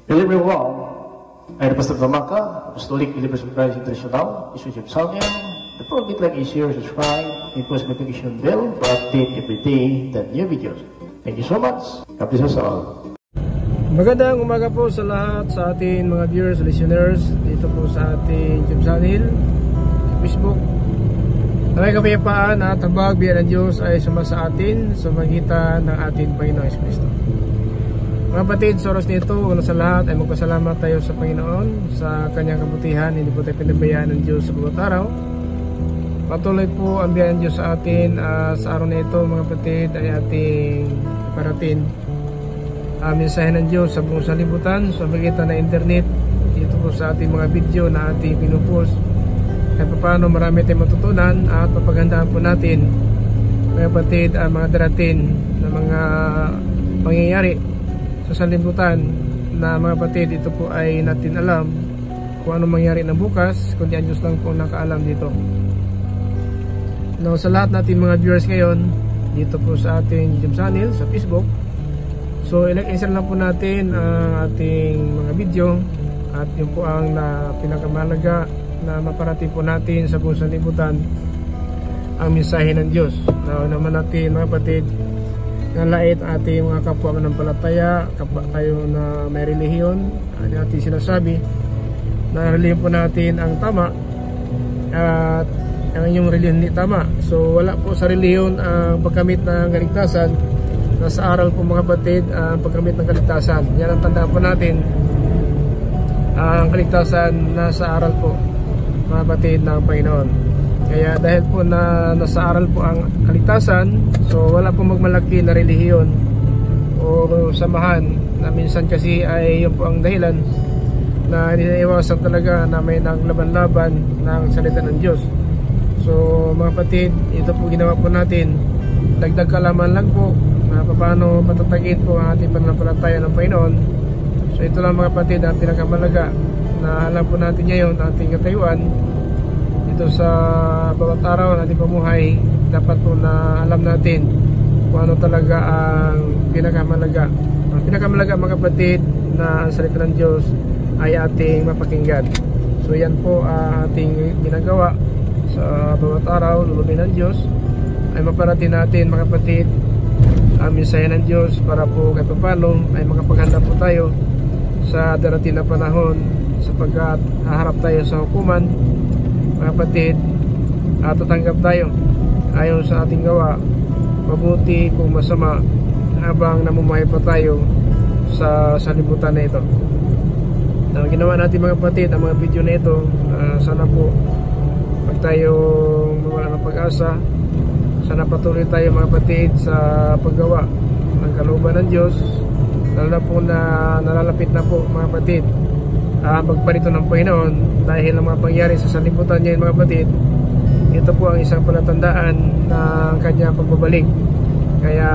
Hello everyone, I'm Pastor Damaka, Apostolic Believers of Christ International, Isujem Salmian. The program like is share, subscribe, and post notification bell to update every day the new videos. Thank you so much. God bless us all. Magandang umaga po sa lahat sa ating mga viewers, listeners dito po sa ating YouTube channel, Facebook. Naway kapayapaan at habag biyaya ng Diyos ay sumasa atin sa magitan ng ating Panginoong Kristo. Mga kapatid, sa oras nito, una sa lahat ay magpasalamat tayo sa Panginoon sa kanyang kabutihan. Hindi po tayo pinabayaan ng Diyos sa bawat araw. Patuloy po ang biyaya ng Diyos sa atin. Sa araw na ito, mga kapatid, ay ating iparating ang mensahe ng Diyos sa buong sanlibutan sa magitan ng internet. Dito po sa ating mga video na ating pinupost. Kaya paano marami tayong matutunan at papagandaan po natin, mga kapatid, ang mga darating na mga pangyayari sa sanlibutan na mga kapatid. Ito po ay natin alam kung ano mangyari na bukas, kundi ang Diyos lang po nakaalam dito. Now, sa lahat natin mga viewers ngayon dito po sa ating YouTube channel, sa Facebook, so i-like-and-share lang po natin ang ating mga video at yun po ang pinakamahalaga na maparating po natin sa buong sanlibutan, ang mensahe ng Diyos. Now, naman natin mga kapatid, nalait ating mga kapwa manampalataya, kapwa tayo na may relihiyon, natin sinasabi na relihiyon po natin ang tama at ang inyong relihiyon hindi tama. So wala po sa relihiyon ang pagkamit ng kaligtasan. Nasa aral po mga kapatid ang pagkamit ng kaligtasan. Yan ang tandaan po natin, ang kaligtasan nasa aral po mga kapatid ng Panginoon. Kaya dahil po na nasa aral po ang kaligtasan, so wala po magmalaki na relihiyon o samahan na minsan kasi ay yun po ang dahilan na iniiwasan talaga na may naglaban-laban ng salita ng Diyos. So mga kapatid, ito po ginawa po natin, dagdag kalaman lang po na paano patatagin po ang ating pananampalataya ng Panginoon. So ito lang mga kapatid ang pinakamalaga na alam po natin ngayon, ating katayuan ito sa bawat araw na ating pamuhay. Dapat po na alam natin kung ano talaga ang pinakamalaga. Ang pinakamalaga mga kapatid na ang salita ng Diyos ay ating mapakinggan. So yan po ating ginagawa sa bawat araw. Lulumin ng Diyos ay maparating natin mga kapatid ang mensahe ng Diyos para po kahit paano ay makapaghanda po tayo sa darating na panahon, sapagkat haharap tayo sa hukuman mga kapatid at tatanggap tayo ayon sa ating gawa, mabuti kung masama, habang namumuhay pa tayo sa sanlibutan na ito. Ang ginawa natin mga kapatid, ang mga video na ito, sana po pag tayo mawala ng pag-asa, sana patuloy tayo mga kapatid sa paggawa ng kalooban ng Diyos, lalo na po na nalalapit na po mga kapatid pagparito ng Panginoon. Dahil ang mga pangyari sa sanlibutan niya mga kapatid, ito po ang isang palatandaan ng kanyang pagbabalik. Kaya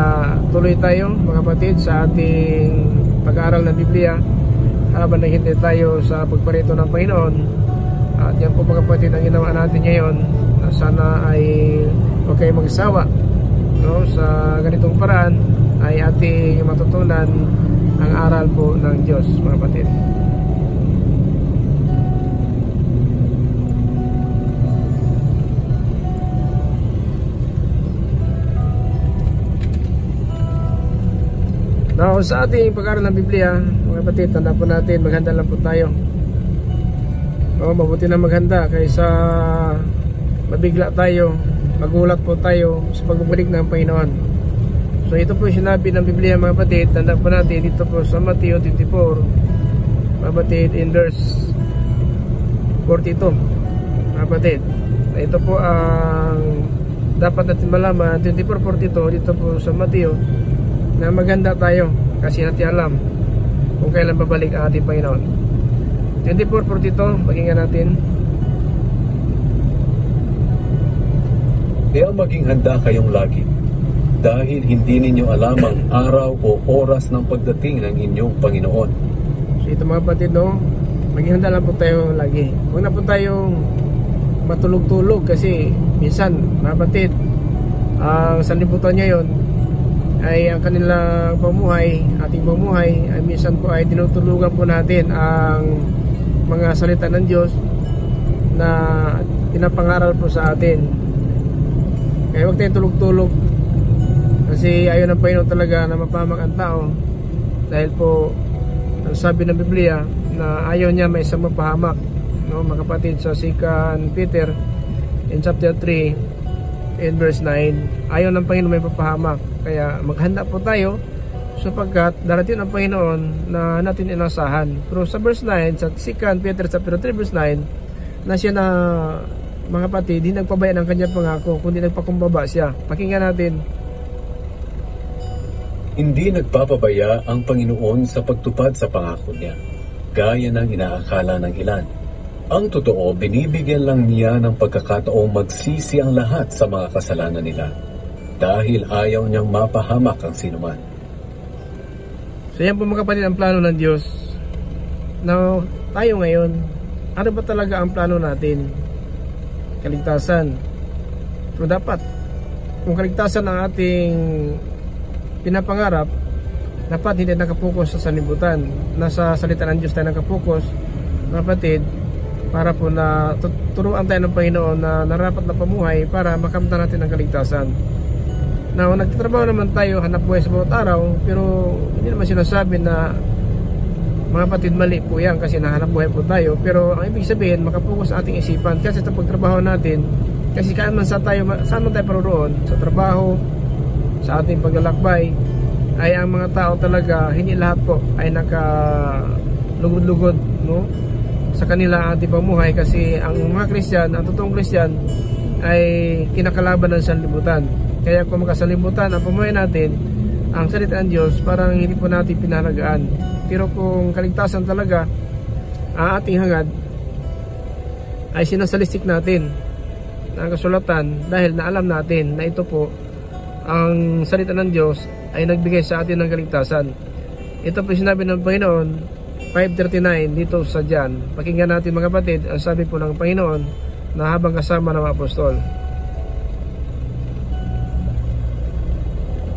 tuloy tayo mga kapatid sa ating pag-aaral ng Biblia habang naghintay tayo sa pagparito ng Panginoon. At yan po mga kapatid ang ginawa natin ngayon, na sana ay huwag kayo magsawa, no? Sa ganitong paraan ay ating matutunan ang aral po ng Diyos mga kapatid. Now, sa ating pag-aaral ng Biblia mga kapatid, tanda po natin, maghanda lang po tayo. Mabuti na maghanda kaysa mabigla tayo, magulat po tayo sa pagbabalik ng Panginoon. So ito po yung sinabi ng Biblia mga kapatid, tanda po natin dito po sa Mateo 24 mga kapatid, in verse 42 mga kapatid. Ito po ang dapat natin malaman, 24:42 dito po sa Mateo, na maganda tayo kasi natin alam kung kailan babalik ang ating Panginoon. 24:42, pakinggan natin. Kaya maging handa kayong lagi, dahil hindi ninyo alam ang araw o oras ng pagdating ng inyong Panginoon. So ito mga kapatid, no, maging handa lang po tayo lagi. Huwag na po tayong matulog-tulog kasi minsan mga kapatid, ang sanlibutan ngayon ay ang kanilang pamuhay, ating pamuhay, ay minsan po ay tinutulugan po natin ang mga salita ng Diyos na pinapangaral po sa atin. Kaya huwag tayong tulog-tulog, kasi ayaw ng Panginoon talaga na mapahamak ang tao, dahil po ang sabi ng Biblia na ayaw niya may isang mapahamak, no, mga kapatid, sa 2 Peter in chapter 3 in verse 9. Ayaw ng Panginoon may papahamak. Kaya maghanda po tayo, sapagkat darating ang Panginoon na natin inasahan. Pero sa verse 9, sa 2 Peter chapter 3 verse 9, na siya na, mga kapatid, hindi nagpabaya ng kanyang pangako, kundi nagpakumbaba siya. Pakinggan natin. Hindi nagpapabaya ang Panginoon sa pagtupad sa pangako niya, gaya ng inaakala ng ilan. Ang totoo, binibigyan lang niya ng pagkakataong magsisi ang lahat sa mga kasalanan nila, dahil ayaw niyang mapahamak ang sinuman. So yan po mga kapatid ang plano ng Diyos. Now, tayo ngayon, ano ba talaga ang plano natin? Kaligtasan. So dapat, kung kaligtasan ang ating pinapangarap, dapat hindi nakapokus sa sanlibutan. Nasa salita ng Diyos tayo nakapokus, mga kapatid, para po na turuan tayo ng Panginoon na narapat na pamuhay para makamtan natin ang kaligtasan. Now, nagtatrabaho naman tayo, hanap buhay sa bawat araw, pero hindi naman sinasabi na, mga kapatid, mali po yan kasi nahanap buhay po tayo. Pero ang ibig sabihin, makapokus sa ating isipan, kasi sa pagtrabaho natin, kasi saan man tayo paroroon, sa trabaho, sa ating paglalakbay, ay ang mga tao talaga, hindi lahat po ay nakalugod-lugod, no, sa kanila ang ating pamuhay, kasi ang mga Kristiyan, ang totoong Kristiyan, ay kinakalaban ng sanlibutan. Kaya kung makasalimutan ang pamuhay natin, ang salita ng Diyos, parang hindi po natin pinahalagaan. Pero kung kaligtasan talaga ang ating hangad, ay sinasalistik natin ang kasulatan, dahil naalam natin na ito po, ang salita ng Diyos ay nagbigay sa atin ng kaligtasan. Ito po sinabi ng Panginoon, 5:39 dito sa John. Pakinggan natin mga kapatid, ang sabi po ng Panginoon na habang kasama ng mga apostol.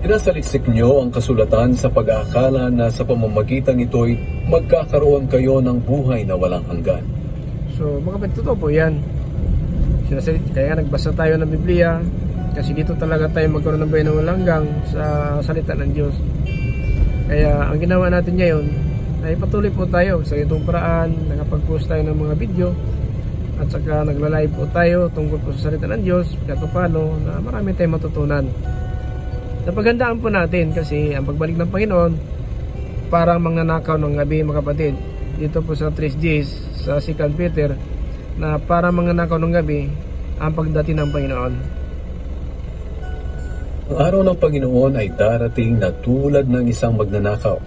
Inasaliksik niyo ang kasulatan sa pag-aakala na sa pamamagitan nito'y magkakaroon kayo ng buhay na walang hanggan. So mga kapatid, totoo po yan. Kaya nagbasa tayo ng Biblia, kasi dito talaga tayo magkaroon ng buhay na walang hanggan sa salita ng Diyos. Kaya ang ginawa natin ngayon ay patuloy po tayo sa itong paraan. Nakapag-post tayo ng mga video, at saka nagla-live po tayo tungkol po sa salita ng Diyos, kahit paano na marami tayong matutunan. Napagandaan po natin, kasi ang pagbalik ng Panginoon parang mangnanakaw ng gabi, mga kapatid. Dito po sa 3Gs sa 2 Peter, na parang mangnanakaw ng gabi ang pagdating ng Panginoon. Ang araw ng Panginoon ay darating na tulad ng isang magnanakaw.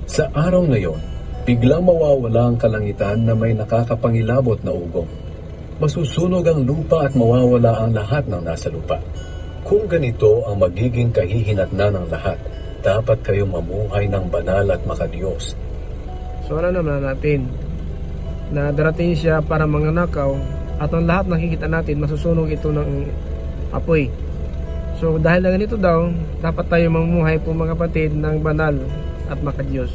Sa araw na yon, biglang mawawala ang kalangitan na may nakakapangilabot na ugong. Masusunog ang lupa at mawawala ang lahat ng nasa lupa. Kung ganito ang magiging kahihinatnan ng lahat, dapat kayo mamuhay ng banal at makadiyos. So ano naman natin, na darating siya para mangnanakaw, at ang lahat nakikita natin, masusunog ito ng apoy. So dahil na ganito daw, dapat tayo mamuhay po mga kapatid ng banal at makadiyos.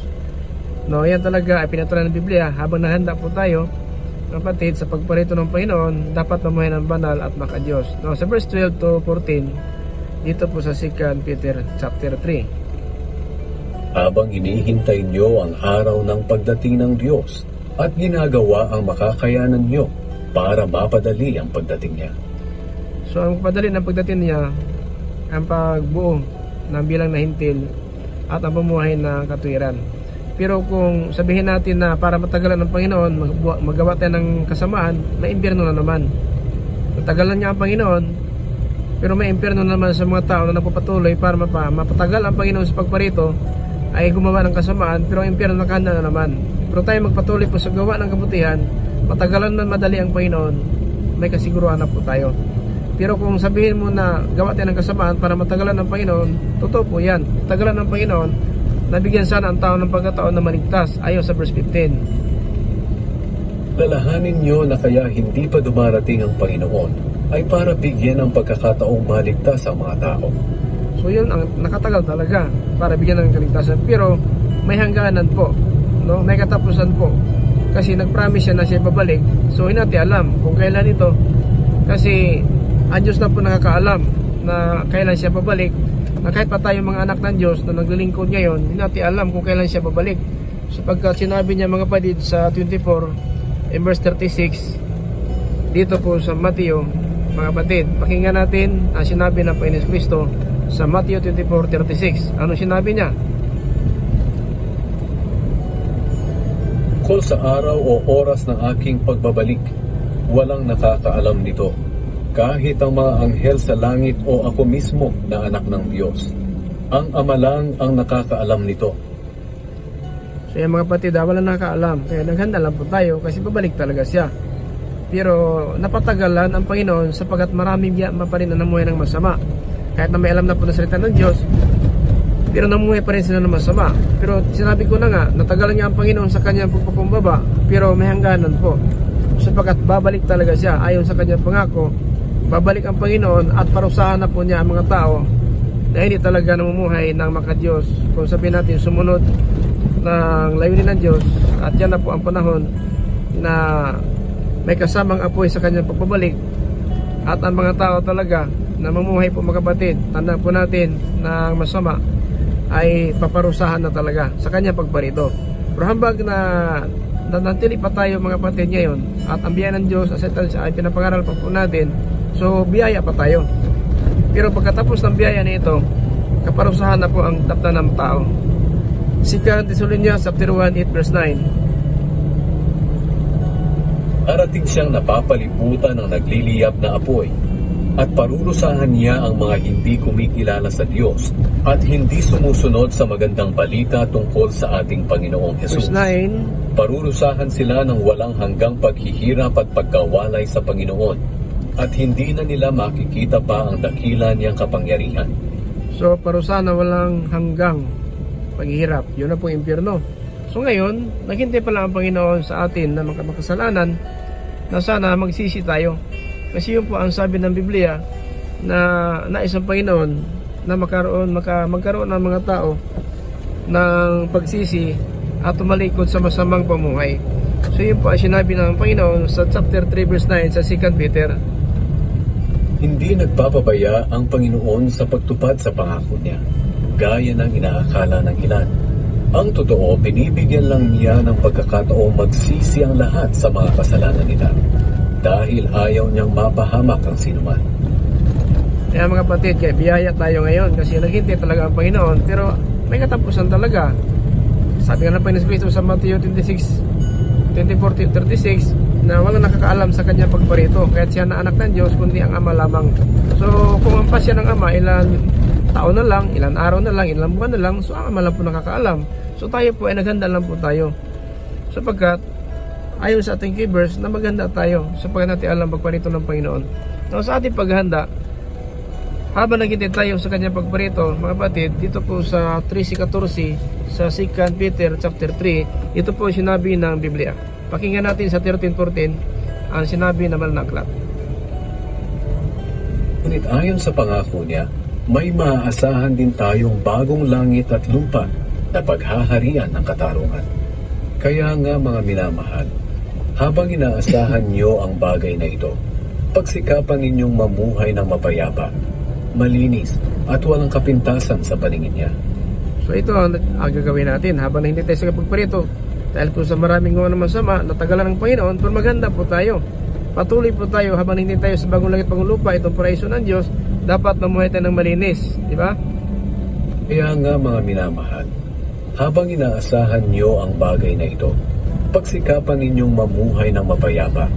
No, yan talaga ay pinatulan ng Biblia. Habang nahanda po tayo, kapatid, sa pagparito ng Panginoon, dapat mamuhay ng banal at makadiyos. No, sa verse 12 to 14, dito po sa 2 Peter chapter 3. Habang inihintay nyo ang araw ng pagdating ng Diyos at ginagawa ang makakayanan nyo para mapadali ang pagdating niya. So ang padali ng pagdating niya, ang pagbuo ng bilang na hintil at ang pamuhay na katuwiran. Pero kung sabihin natin na para matagalan ng Panginoon, magawa tayo ng kasamaan, may impyerno na naman. Matagalan niya ang Panginoon, pero may impyerno naman sa mga tao na napapatuloy para mapatagal ang Panginoon sa pagparito, ay gumawa ng kasamaan, pero ang impyerno nakahanda na naman. Pero tayo magpatuloy po sa gawa ng kabutihan, matagalan man madali ang Panginoon, may kasiguruhan na po tayo. Pero kung sabihin mo na gawa tayo ng kasamaan para matagalan ng Panginoon, totoo po yan. Matagalan ng Panginoon, nabigyan sana ang tao ng pagkataon na maligtas, ayon sa verse 15. Lalahanin nyo na kaya hindi pa dumarating ang Panginoon ay para bigyan ng pagkakataong maligtas ang mga tao. So yun ang nakatagal talaga para bigyan ng kaligtasan. Pero may hangganan po, no? May katapusan po. Kasi nag-promise siya na siya babalik. So hindi natin alam kung kailan ito. Kasi ang Diyos na po nakakaalam na kailan siya babalik. Na kahit pa tayo mga anak ng Diyos na naglilingkod ngayon, hindi natin alam kung kailan siya babalik. Sapagkat sinabi niya mga kapatid sa 24 in verse 36 dito po sa Mateo, mga kapatid, pakinggan natin ang sinabi ng Panginoon Kristo sa Mateo 24:36. Ano sinabi niya? Kung sa araw o oras ng aking pagbabalik, walang nakakaalam nito, kahit ang mga anghel sa langit o ako mismo na anak ng Diyos. Ang Ama lang ang nakakaalam nito. So yan mga kapatid, walang nakakaalam. Kaya naghanda lang po tayo kasi babalik talaga siya. Pero napatagalan ang Panginoon sapagkat maraming biyama pa rin na namuhay ng masama. Kahit na may alam na po na salita ng Diyos, pero namuhay pa rin sila ng masama. Pero sinabi ko na nga, natagalan niya ang Panginoon sa kanyang pagpapumbaba, pero may hangganan po. Sapagkat babalik talaga siya ayon sa kanyang pangako. Babalik ang Panginoon at parusahan na po niya ang mga tao na hindi talaga namumuhay ng maka-Diyos. Kung sabihin natin sumunod ng layunin ng Diyos, at yan na po ang panahon na may kasamang apoy sa kanyang pagbabalik. At ang mga tao talaga na mamuhay po mga kapatid, tandaan po natin na masama ay paparusahan na talaga sa kanyang pagparito. Pero hambag na nanatili pa tayo mga kapatid ngayon at ang biyaya ng Diyos ay pinapangaral pa po natin, so biyaya pa tayo. Pero pagkatapos ng biyaya na ito, kaparusahan na po ang taptan ng tao. 2 Thessalonians 1:8 verse 9. Arating siyang napapalibutan ng nagliliyab na apoy at parurusahan niya ang mga hindi kumikilala sa Diyos at hindi sumusunod sa magandang balita tungkol sa ating Panginoong Hesus. Verse 9. Parurusahan sila ng walang hanggang paghihirap at pagkawalay sa Panginoon at hindi na nila makikita pa ang dakila niyang kapangyarihan. So parusahan na walang hanggang paghihirap, yun na po impyerno. So ngayon, naghintay pala ang Panginoon sa atin na makasalanan na sana magsisi tayo. Kasi yun po ang sabi ng Biblia na nais ang Panginoon na magkaroon ng mga tao ng pagsisi at tumalikod sa masamang pamuhay. So yun po ang sinabi ng Panginoon sa chapter 3 verse 9 sa 2 Peter. Hindi nagpapabaya ang Panginoon sa pagtupad sa pangako niya, gaya ng inaakala ng ilan. Ang totoo, binibigyan lang niya ng pagkakataong magsisi ang lahat sa mga kasalanan nila dahil ayaw niyang mapahamak ang sinuman. Kaya mga kapatid, kaya biyaya tayo ngayon kasi naghintay talaga ang Panginoon, pero may katapusan talaga. Sabi nga ng Panginoon Kristo sa Mateo 24:36 na walang nakakaalam sa kanyang pagparito, kahit siya na anak ng Diyos kundi ang Ama lamang. So kung ang pasya ng Ama, ilan taon na lang, ilan araw na lang, ilan buwan na lang, so ang Ama lang po nakakaalam. So tayo po ay naghanda lang po tayo. Sapagkat ayon sa ating key verse na maghanda tayo sapagkat natin alam pagparito ng Panginoon. So sa ating paghanda, habang naghintay tayo sa kanyang pagparito, mga kapatid, dito po sa 3:14 sa 2 Peter chapter 3, ito po sinabi ng Biblia. Pakinggan natin sa 13:14 ang sinabi naman ng aklat. Ngunit ayon sa pangako niya, may maaasahan din tayong bagong langit at lupa na paghaharian ng katarungan. Kaya nga mga minamahal, habang inaasahan niyo ang bagay na ito, pagsikapan ninyong mamuhay ng mapayapa, malinis at walang kapintasan sa paningin niya. So ito ang gagawin natin habang hindi tayo sa pagparito. Dahil po sa maraming gawa ng masama, natagalan ng Panginoon, pero maganda po tayo. Patuloy po tayo habang hindi tayo sa bagong langit bagong lupa, itong paraiso ng Diyos, dapat mamuhay tayo ng malinis, di ba? Kaya nga mga minamahal, habang inaasahan niyo ang bagay na ito, pagsikapan ninyong mamuhay ng mapayapa,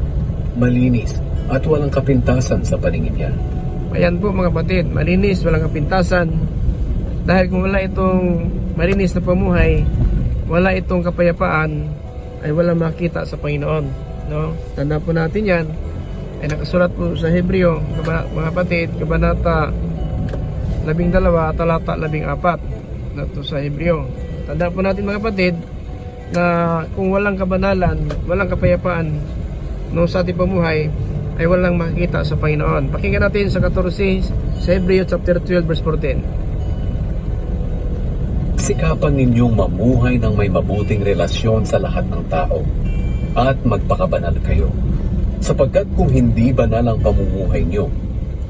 malinis at walang kapintasan sa paningin niya. Ayan po mga kapatid, malinis, walang kapintasan. Dahil kung wala itong malinis na pamuhay, wala itong kapayapaan, ay walang makita sa Panginoon, no? Tanda po natin yan. Ay nakasulat po sa Hebreo, mga kapatid, kabanata 12, talata 14, na sa Hebreo. Tanda po natin mga kapatid na kung walang kabanalan, walang kapayapaan no, sa ating pamuhay, ay walang makikita sa Panginoon. Pakinggan natin sa 14 sa Hebreo chapter 12 verse 14. Pagsikapan ninyong mamuhay ng may mabuting relasyon sa lahat ng tao at magpakabanal kayo. Sapagkat kung hindi banal ang pamumuhay nyo,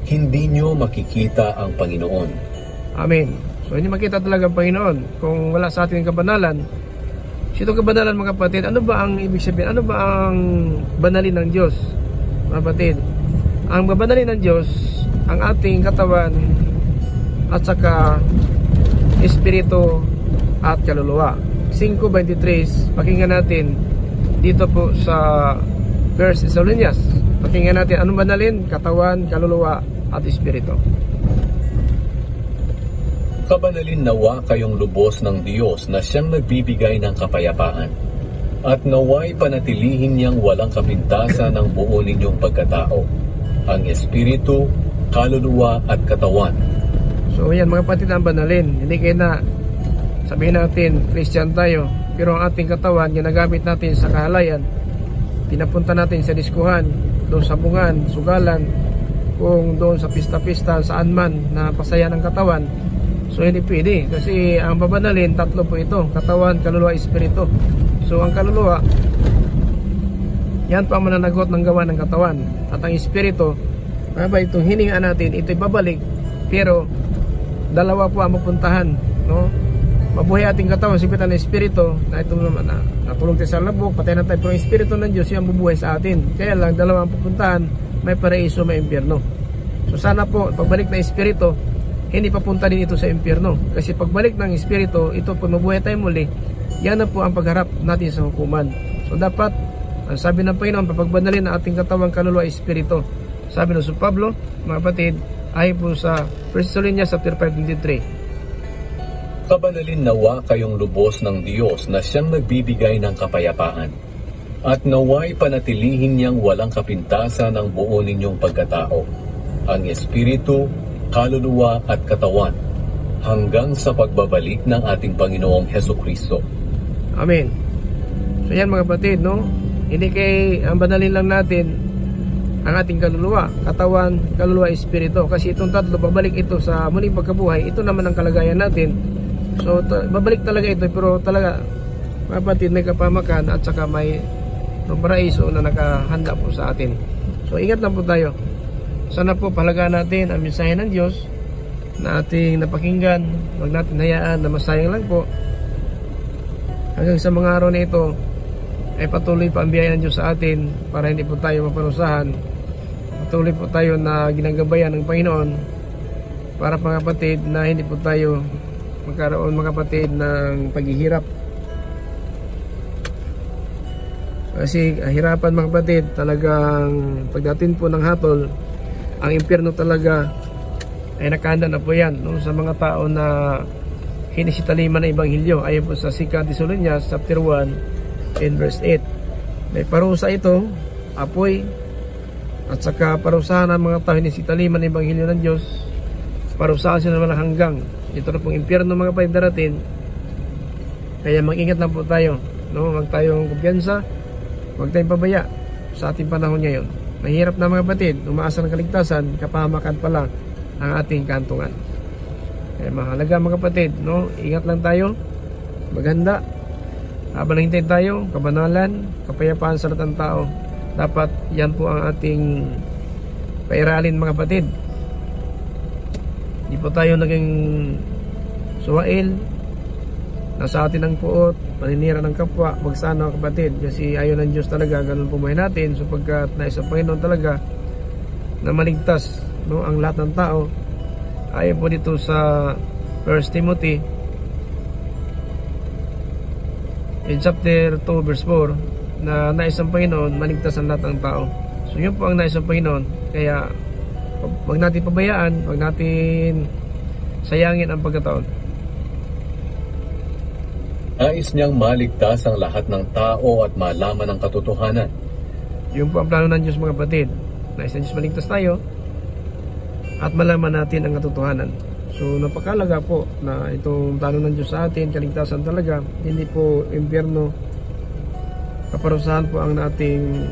hindi nyo makikita ang Panginoon. Amen. So hindi makita talaga ang Panginoon kung wala sa atin kabanalan. So itong kabanalan mga kapatid, ano ba ang ibig sabihin? Ano ba ang banalin ng Diyos? Mga kapatid, ang babanalin ng Diyos, ang ating katawan at saka espiritu at kaluluwa. 5:23, pakinggan natin dito po sa 1 Thessalonians. Pakinggan natin anong banalin? Katawan, kaluluwa at espiritu. Kabanalin nawa kayong lubos ng Diyos na siyang nagbibigay ng kapayapaan, at naway panatilihin niyang walang kapintasan ng buo ninyong pagkatao, ang espiritu, kaluluwa at katawan. So yan mga kapatid, ang banalin. Hindi kayo na sabihin natin Christian tayo, pero ang ating katawan ginagamit natin sa kahalayan, pinapunta natin sa diskuhan, doon sa bungan, sugalan, kung doon sa pista-pista, saan man na pasaya ng katawan. So hindi pwede, kasi ang babanalin, tatlo po ito: katawan, kaluluwa, espiritu. So ang kaluluwa, yan pa ang mananagot ng gawa ng katawan. At ang espiritu, itong hininga natin, ito'y babalik, pero dalawa po ang mapuntahan, no? Mabuhay ating katawan, sipitan ng espiritu, na ito naman natulog tayo sa labok, patay na tayo, pero ang espiritu ng Diyos yung bubuhay sa atin. Kaya lang, dalawa ang pupuntahan, may paraiso, may impyerno. So sana po, pagbalik ng espiritu, hindi papunta din ito sa impyerno. Kasi pagbalik ng espiritu, ito po mabuhay tayo muli, yan na po ang pagharap natin sa hukuman. So dapat, ang sabi ng Panginoon, papagbanalin na ating katawang, kaluluwa, espiritu. Sabi ng Pablo, mga kapatid, ay po sa 1 Thessalonians 5:23. Kabanalin nawa kayong lubos ng Diyos na siyang nagbibigay ng kapayapaan, at naway panatilihin niyang walang kapintasan ng buo ninyong pagkatao, ang espiritu, kaluluwa at katawan, hanggang sa pagbabalik ng ating Panginoong Hesukristo. Amen. So yan mga kapatid, no? Hindi kay ang banalin lang natin ang ating kaluluwa, katawan, kaluluwa, espiritu. Kasi itong tatlo, babalik ito sa muling pagkabuhay. Ito naman ang kalagayan natin. So babalik talaga ito, pero talaga mga kapatid, may kapamakan at saka may paraiso na nakahanda po sa atin. So ingat lang po tayo. Sana po pahalagaan natin ang mensahe ng Diyos na ating napakinggan. Huwag natin hayaan na masayang lang po. Hanggang sa mga araw na ito ay patuloy pa ang biyaya ng Diyos sa atin para hindi po tayo maparusahan. Patuloy po tayo na ginagabayan ng Panginoon para mga kapatid na hindi po tayo magkaroon mga kapatid ng paghihirap. Kasi hirapan mga kapatid, talagang pagdating po ng hatol, ang impyerno talaga ay nakahanda na po yan, no? Sa mga tao na hinisitaliman ng Ebanghelyo. Ayon po sa 2 Thessalonians chapter 1 and verse 8. May parusa ito, apoy, at saka parusahan ng mga tao hinisitaliman ng Ebanghelyo ng Diyos. Parusahan sila naman hanggang ito na pong impyerno mga kapatid darating. Kaya mag-ingat lang po tayo, no? Huwag tayong kumpiyansa, huwag tayong pabaya sa ating panahon ngayon. Mahirap na mga kapatid, umaasa ng kaligtasan, kapahamakan pa lang ang ating kantungan. Kaya mahalaga mga kapatid, no? Ingat lang tayo, maghanda. Habang naghintay tayo, kabanalan, kapayapaan sa lahat ng tao. Dapat yan po ang ating pairalin mga kapatid. Hindi po tayo naging suwail, nasa atin ang puot, paninira ng kapwa. Wag sana kapatid, kasi ayaw ng Diyos talaga ganun pumuhay natin, sapagkat nais ang Panginoon talaga na maligtas, no, ang lahat ng tao. Ayaw po dito sa 1 Timothy in chapter 2 verse 4 na nais ang Panginoon maligtas ang lahat ng tao. So yun po ang nais ang Panginoon. Kaya wag natin pabayaan, wag natin sayangin ang pagkataon. Nais niyang maligtas ang lahat ng tao at malaman ang katotohanan. Yun po ang plano ng Diyos mga kapatid. Nais ng Diyos maligtas tayo at malaman natin ang katotohanan. So napakalaga po na itong plano ng Diyos sa atin, kaligtasan talaga. Hindi po impyerno, kaparusahan po ang nating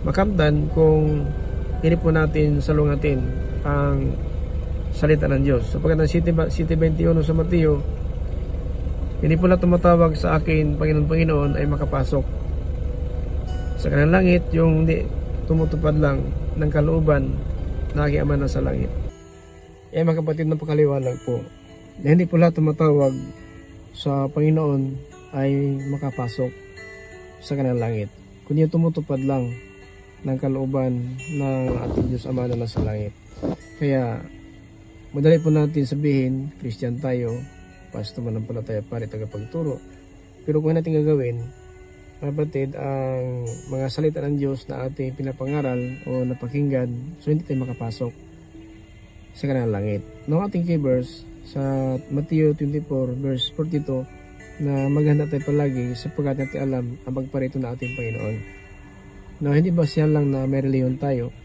makamtan kung hindi po natin salungatin ang salita ng Diyos. Sapagkat ang 7:21 sa Mateo, Hindi po lahat tumatawag sa akin, Panginoon ay makapasok sa kanilang langit, yung hindi tumutupad lang ng kalooban na aking Ama na sa langit. Mga kapatid, napakaliwanag po na hindi po lahat tumatawag sa Panginoon ay makapasok sa kanilang langit, kundi tumutupad lang ng kalooban ng ating Diyos Ama na nasa langit. Kaya madali po natin sabihin, Christian tayo, pastor, manampalataya, pare, tagapagturo. Pero kung natin gagawin, kapatid, ang mga salita ng Diyos na ating pinapangaral o napakinggan, so hindi tayo makapasok sa kanilang langit. Now, ating key verse sa Matthew 24 verse 42 na maghanda tayo palagi sapagkat natin alam ang pagparito na ating Panginoon. Now, hindi ba siya lang na may reliyon tayo,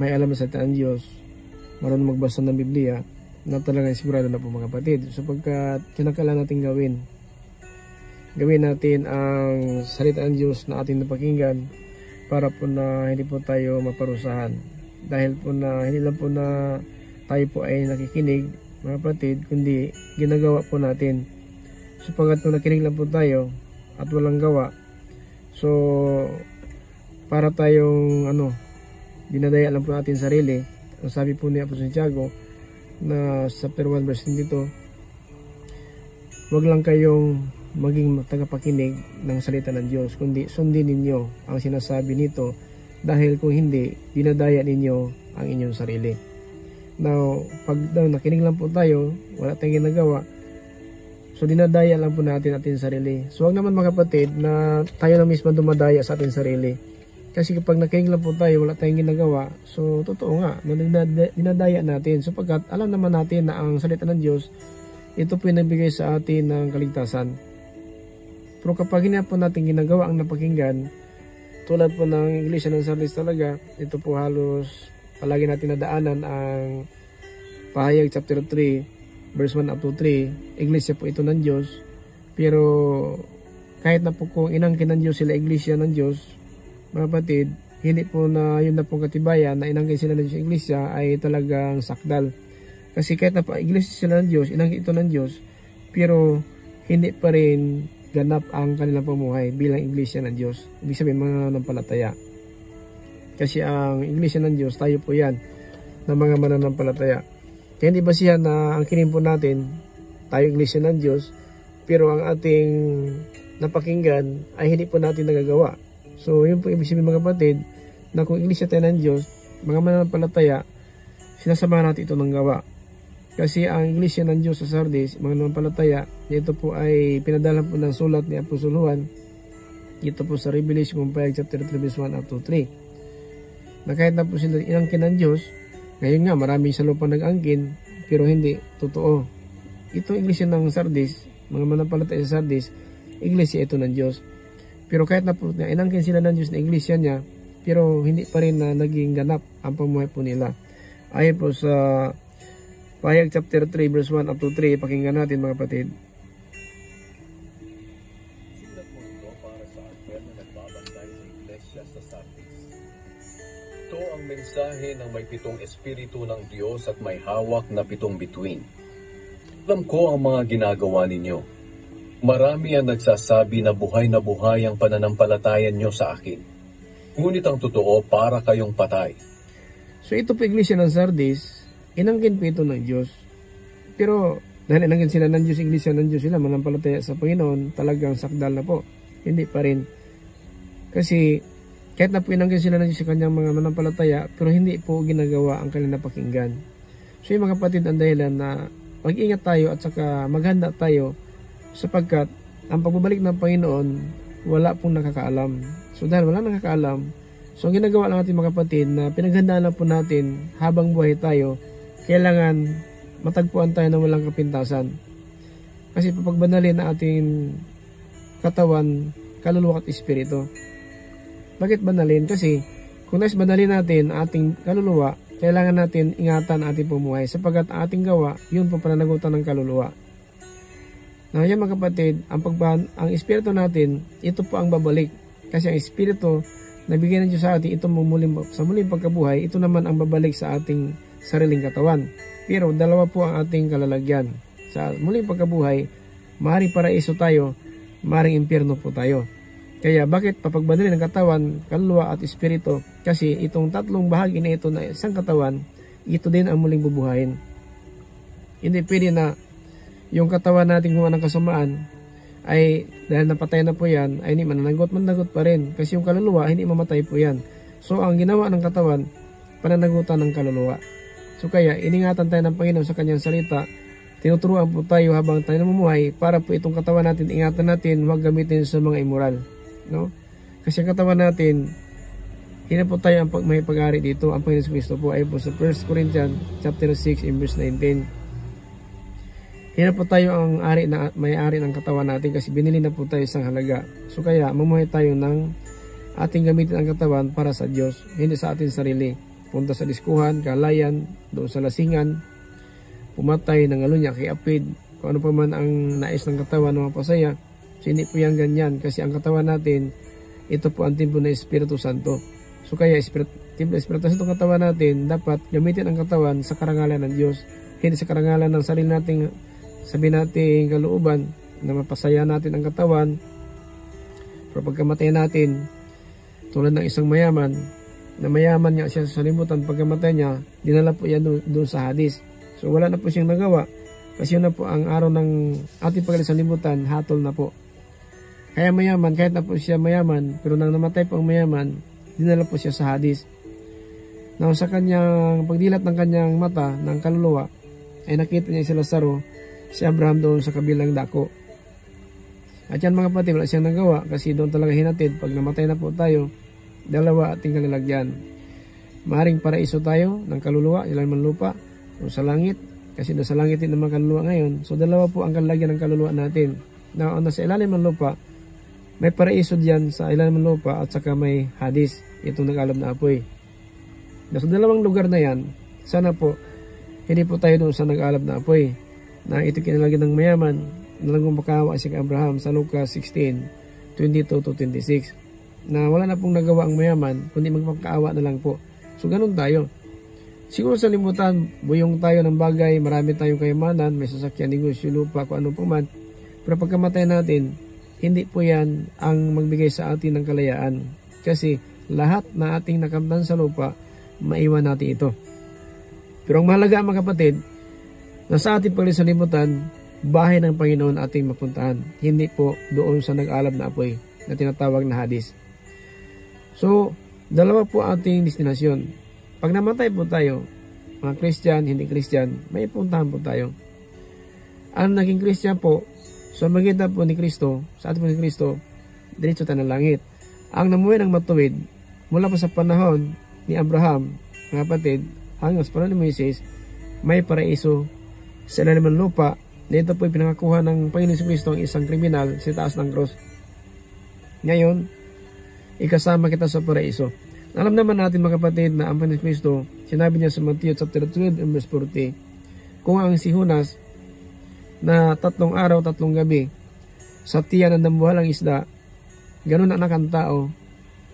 may alam sa salita ng Diyos, marunong magbasa ng Biblia, na talagang sigurado na po mga kapatid, sapagkat kinakailangan natin gawin natin ang salita ng Diyos na ating napakinggan para po na hindi po tayo maparusahan, dahil po na hindi lang po na tayo po ay nakikinig mga kapatid, kundi ginagawa po natin, sapagkat kung nakinig lang po tayo at walang gawa, so para tayong dinadaya lang po natin sarili. Ang sabi po ni Apostol Santiago na sa chapter 1 verse 22, wag lang kayong maging tagapakinig ng salita ng Diyos, kundi sundin ninyo ang sinasabi nito, dahil kung hindi, dinadaya ninyo ang inyong sarili. Now, pag nakinig lang po tayo, wala tayong ginagawa, so dinadaya lang po natin ating sarili. So wag naman mga kapatid na tayo na mismo dumadaya sa ating sarili. Kasi kapag nakinig lang po tayo, wala tayong ginagawa, so totoo nga, dinadaya natin. Sapagkat alam naman natin na ang salita ng Diyos, ito po yung nagbigay sa atin ng kaligtasan. Pero kapag hindi po natin ginagawa ang napakinggan, tulad po ng Iglesia ng Sardis talaga, ito po halos palagi natin nadaanan ang Pahayag chapter 3, verse 1 up to 3, Iglesia po ito ng Diyos. Pero kahit na po kung inangkin ng Diyos sila Iglesia ng Diyos, mga kapatid, hindi po na yun na pong katibayan na inangkin sila ng Diyos sa Iglesia ay talagang sakdal. Kasi kahit na pa Iglesia sila ng Diyos, inangkin ito ng Diyos, pero hindi pa rin ganap ang kanilang pamuhay bilang Iglesia ng Diyos. Ibig sabihin mga mananampalataya. Kasi ang Iglesia ng Diyos, tayo po yan, ng mga mananampalataya. Kaya hindi ba siya na ang kinim po natin, tayo Iglesia ng Diyos, pero ang ating napakinggan ay hindi po natin nagagawa. So, yun po ibig sabihin mga kapatid, na kung Iglesia tayo ng Diyos, mga mananampalataya, sinasamahan natin ito ng gawa. Kasi ang Iglesia ng Diyos sa Sardis, mga mananampalataya, ito po ay pinadala po ng sulat ni Apostol Juan, ito po sa Revelation chapter 3 verse 1 up to 3. Na kahit na po sila inangkin ng Diyos, ngayon nga maraming sa lupa nag-angkin, pero hindi totoo. Ito Iglesia ng Sardis, mga mananampalataya sa Sardis, Iglesia ito ng Diyos. Pero kahit na po inangkin sila ng Diyos na Iglesia niya, pero hindi pa rin na naging ganap ang pamuhay po nila. Ayon po sa Pahayag chapter 3 verse 1 up to 3, pakinggan natin mga kapatid. Sulat mo ito para sa anghel na nagbabantay sa Iglesia sa Sardis. Ito ang mensahe ng may 7 espiritu ng Diyos at may hawak na 7 bituin. Alam ko ang mga ginagawa ninyo. Marami ang nagsasabi na buhay ang pananampalatayan nyo sa akin. Ngunit ang totoo, para kayong patay. So ito po Iglesia ng Sardis, inangkin po ito ng Diyos. Pero dahil inangkin sila ng Diyos, Iglesia ng Diyos sila, manampalataya sa Panginoon, talagang sakdal na po. Hindi pa rin. Kasi kahit na po inangkin sila ng Diyos sa kanyang mga manampalataya, pero hindi po ginagawa ang kanilang napakinggan. So yung mga kapatid, ang dahilan na mag-ingat tayo at saka maghanda tayo, sapagkat ang pagbabalik ng Panginoon wala pong nakakaalam. So dahil wala nakakaalam, so ang ginagawa lang natin mga kapatid na pinaghandaan lang po natin habang buhay tayo, kailangan matagpuan tayo ng walang kapintasan. Kasi papagbanalin na ating katawan, kaluluwa at espiritu. Bakit banalin? Kasi kung nais banalin natin ating kaluluwa, kailangan natin ingatan ating pumuhay, sapagkat ang ating gawa, yun po pananagutan ng kaluluwa. Na yan mga kapatid, ang espiritu natin, ito po ang babalik. Kasi ang espiritu na bigyan ng Diyos sa atin, ito sa muling pagkabuhay, ito naman ang babalik sa ating sariling katawan. Pero dalawa po ang ating kalalagyan. Sa muling pagkabuhay, Maring paraiso tayo, maring impyerno po tayo. Kaya bakit papagbadalin ng katawan, kaluluwa at espiritu? Kasi itong tatlong bahagi na ito na isang katawan, ito din ang muling bubuhayin. Hindi pwede na yung katawan natin gumawa ng kasamaan ay dahil napatay na po yan, ay hindi mananagot pa rin. Kasi yung kaluluwa, hindi mamatay po yan. So ang ginawa ng katawan, pananagutan ng kaluluwa. So kaya iningatan tayo ng Panginoon sa kanyang salita. Tinuturuan po tayo habang tayo namumuhay para po itong katawan natin, ingatan natin, huwag gamitin sa mga immoral. No? Kasi ang katawan natin, hindi po tayo ang may pag-ari dito. Ang Panginoon Kristo po ay po sa 1 Corinthians chapter 6 verse 19. Hindi po tayo ang may-ari ng katawan natin kasi binili na po tayo isang halaga. So kaya mamuhay tayo ng ating gamitin ang katawan para sa Diyos, hindi sa ating sarili. Punta sa diskuhan, kalayan, doon sa lasingan, pumatay, nangalunya, kiapid, kung ano pa man ang nais ng katawan ng mga pasaya. So hindi po yan ganyan kasi ang katawan natin, ito po ang templo ng Espiritu Santo. So kaya templo Espiritu Santo ang katawan natin, dapat gamitin ang katawan sa karangalan ng Diyos, hindi sa karangalan ng sarili nating sabihin natin kalooban na mapasaya natin ang katawan. Pero pagkamatay natin, tulad ng isang mayaman, na mayaman niya siya sa salimutan, pagkamatay niya, dinala po yan doon sa Hades. So wala na po siyang nagawa kasi yun na po ang araw ng ating pagaling sa limutan, hatol na po. Kaya mayaman, kahit na po siya mayaman, pero nang namatay po ang mayaman, dinala po siya sa Hades. Now sa kanyang pagdilat ng kanyang mata, ng kaluluwa, ay nakita niya si Lazaro, si Abraham doon sa kabilang dako. At yan mga kapatid, wala siyang nagawa kasi doon talaga hinatid. Pag namatay na po tayo, dalawa ating kalalagyan. Maring paraiso tayo ng kaluluwa, ilalim ng lupa, o sa langit. Kasi doon sa langit din naman kaluluwa ngayon. So dalawa po ang kalalagyan ng kaluluwa natin. Na sa ilalim ng lupa, may paraiso diyan sa ilalim ng lupa at saka may Hades, itong nag-alab na apoy. Sa dalawang lugar na yan, sana po, hindi po tayo doon sa nag-alab na apoy. Na ito kinalagyan ng mayaman na lang makawa si Abraham sa Lucas 16:22-26 na wala na pong nagawa ang mayaman kundi magpakaawa na lang po. So ganun tayo. Siguro sa limutan, buyong tayo ng bagay, marami tayong kayamanan, may sasakyan, negosyo, lupa, kung ano pa man. Pero pagkamatay natin, hindi po yan ang magbigay sa atin ng kalayaan. Kasi lahat na ating nakamtan sa lupa, maiwan natin ito. Pero ang mahalaga mga kapatid, na sa ating paglisalimutan, bahay ng Panginoon ating mapuntahan. Hindi po doon sa nag-alab na apoy na tinatawag na Hades. So, dalawa po ating destinasyon. Pag namatay po tayo, mga Christian, hindi Christian, may puntahan po tayo. Ang naging Christian po, sa magitan po ni Kristo, sa ating po ni Kristo, diretso tayo ng langit. Ang namuhay ng matuwid, mula pa sa panahon ni Abraham, mga kapatid, hanggang sa panahon ni Moises, may paraiso sa ilalim ng lupa. Dito po pinangakuha ng Panginoon Kristo ang isang kriminal sa taas ng cross. Ngayon, ikasama kita sa paraiso. Alam naman natin mga kapatid na ang Panginoon Kristo, sinabi niya sa Matthew chapter 12 verse 40, kung ang si Jonas na 3 araw, 3 gabi sa tiyan ng dambuhalang isda, ganun ang anak ng tao,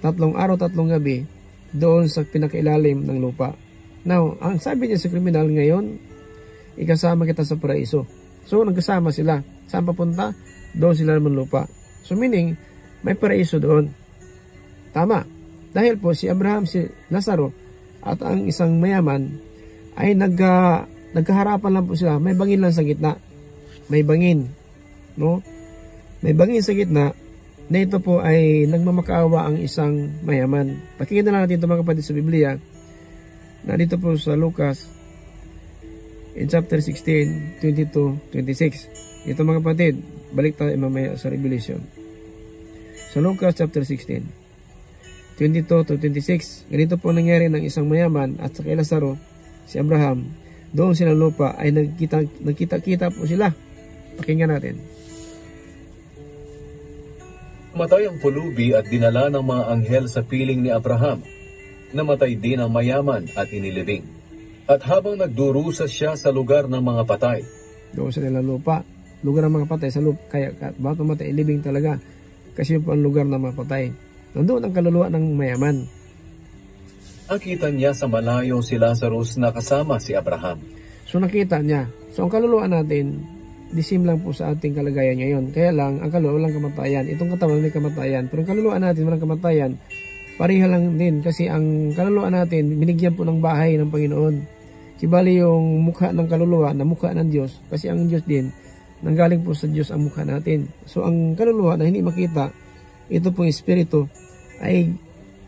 3 araw, 3 gabi doon sa pinakailalim ng lupa. Now, ang sabi niya sa kriminal ngayon, ikasama kita sa paraiso. So, nagkasama sila. Saan papunta? Doon sila naman lupa. So, meaning, may paraiso doon. Tama. Dahil po, si Abraham, si Lazaro, at ang isang mayaman, ay nagkaharapan lang po sila. May bangin lang sa gitna. May bangin. No? May bangin sa gitna, na ito po ay nagmamakaawa ang isang mayaman. Pakinggan na natin ito mga kapatid sa Biblia, na dito po sa Lucas, in chapter 16, 22-26. Ito mga kapatid, balik tayo mamaya sa Revelation. Sa Lucas chapter 16, 22-26, ganito po nangyari ng isang mayaman at sa kay Lazaro, si Abraham, doon sila lupa ay nagkita-kita po sila. Pakinggan natin. Namatay ang pulubi at dinala ng mga anghel sa piling ni Abraham. Namatay din ang mayaman at inilibing. At habang nagdurusa siya sa lugar ng mga patay, doon sa nila lupa, lugar ng mga patay sa lupa, kaya bakit mamatay, ilibing talaga, kasi yun po ang lugar ng mga patay. Nandoon ang kaluluwa ng mayaman. nakita niya sa malayo si Lazarus na kasama si Abraham. So nakita niya. So ang kaluluwa natin, the same lang po sa ating kalagayan ngayon. Kaya lang, ang kaluluwa walang kamatayan. Itong katawan may kamatayan. Pero ang kaluluwa natin walang kamatayan. Pareha lang din kasi ang kaluluwa natin binigyan po ng bahay ng Panginoon. Sibali yung mukha ng kaluluwa na mukha ng Diyos. Kasi ang Diyos din, nanggaling po sa Diyos ang mukha natin. So ang kaluluwa na hindi makita, ito pong espiritu, ay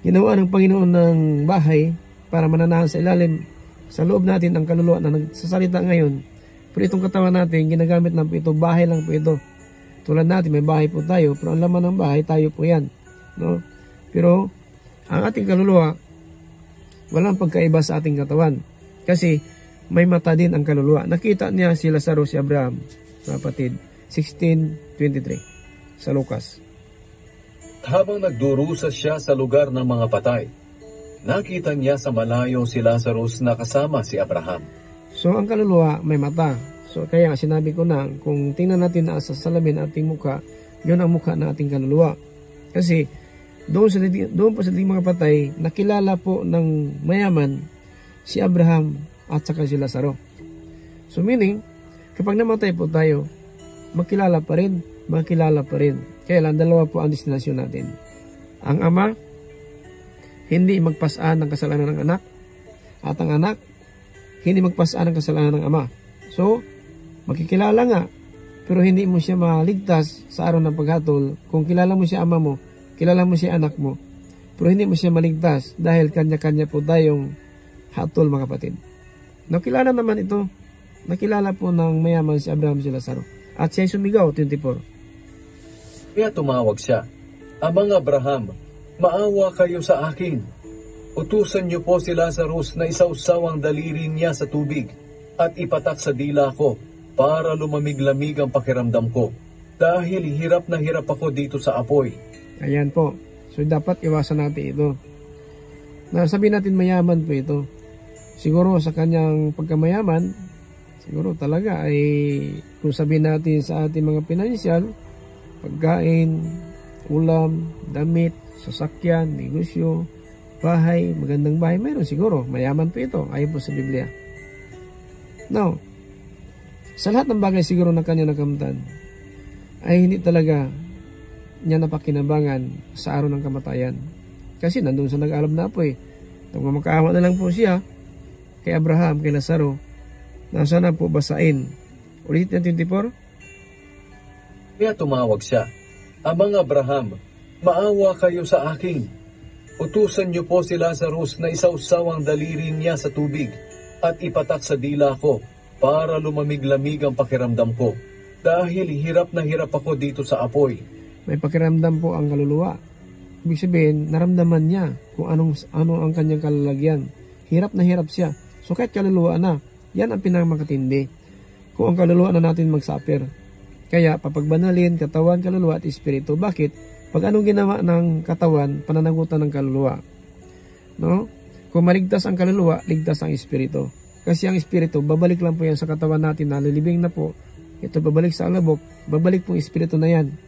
ginawa ng Panginoon ng bahay para mananahan sa ilalim, sa loob natin ang kaluluwa na nagsasalita ngayon. Pero itong katawan natin, ginagamit lang po ito, bahay lang po ito. Tulad natin, may bahay po tayo, pero ang laman ng bahay, tayo po yan. No? Pero, ang ating kaluluwa, walang pagkaiba sa ating katawan. Kasi, may mata din ang kaluluwa. Nakita niya si Lazaro, si Abraham, mga kapatid, 16:23, sa Lucas. Habang nagdurusa siya sa lugar ng mga patay, nakita niya sa malayo si Lazarus na kasama si Abraham. So, ang kaluluwa may mata. So, kaya sinabi ko na, kung tingnan natin na sa salamin ating mukha, yun ang mukha ng ating kaluluwa. Kasi, doon po sa ating mga patay, nakilala po ng mayaman si Abraham at saka si Lazaro. So, meaning, kapag namatay po tayo, makilala pa rin. Kaya lang, dalawa po ang destinasyon natin. Ang ama, hindi magpasaan ng kasalanan ng anak, at ang anak, hindi magpasaan ng kasalanan ng ama. So, makikilala nga, pero hindi mo siya maligtas sa araw ng paghatol. Kung kilala mo siya ama mo, kilala mo siya anak mo, pero hindi mo siya maligtas dahil kanya-kanya po tayong hatol, mga kapatid. Nakilala naman ito. Nakilala po ng mayaman si Abraham si Lazaro. At siya sumigaw, 24. Kaya tumawag siya, Amang Abraham, maawa kayo sa akin. Utusan niyo po si Lazarus na isawsaw ang daliri niya sa tubig at ipatak sa dila ko para lumamig-lamig ang pakiramdam ko dahil hirap na hirap ako dito sa apoy. Ayan po. So dapat iwasan natin ito. Sabihin natin mayaman po ito. Siguro sa kanyang pagkamayaman, siguro talaga ay kung sabihin natin sa ating mga pinansyal, pagkain, ulam, damit, sasakyan, negosyo, bahay, magandang bahay, mayroon siguro. Mayaman po ito, ayon po sa Biblia. Now, sa lahat ng bagay siguro ng kanya nakamtan, ay hindi talaga niya napakinabangan sa araw ng kamatayan. Kasi nandun sa nag-alab na po eh. Nung makaawa na lang po siya, kay Abraham, kay Lazaro, nasa na po basain. Ulit na 24. Kaya tumawag siya, Amang Abraham, maawa kayo sa akin. Utusan niyo po si Lazarus na isawsaw ang daliri niya sa tubig at ipatak sa dila ko para lumamig-lamig ang pakiramdam ko dahil hirap na hirap ako dito sa apoy. May pakiramdam po ang kaluluwa. Ibig sabihin, naramdaman niya kung ano ang kanyang kalalagyan. Hirap na hirap siya. So kahit kaluluwa na, yan ang pinakamakatindi. Kung ang kaluluwa na natin magsuffer. Kaya papagbanalin, katawan, kaluluwa at espiritu. Bakit? Pag anong ginawa ng katawan, pananagutan ng kaluluwa. No? Kung maligtas ang kaluluwa, ligtas ang espiritu. Kasi ang espiritu, babalik lang po yan sa katawan natin na lilibing na po. Ito babalik sa alabok, babalik pong espiritu na yan.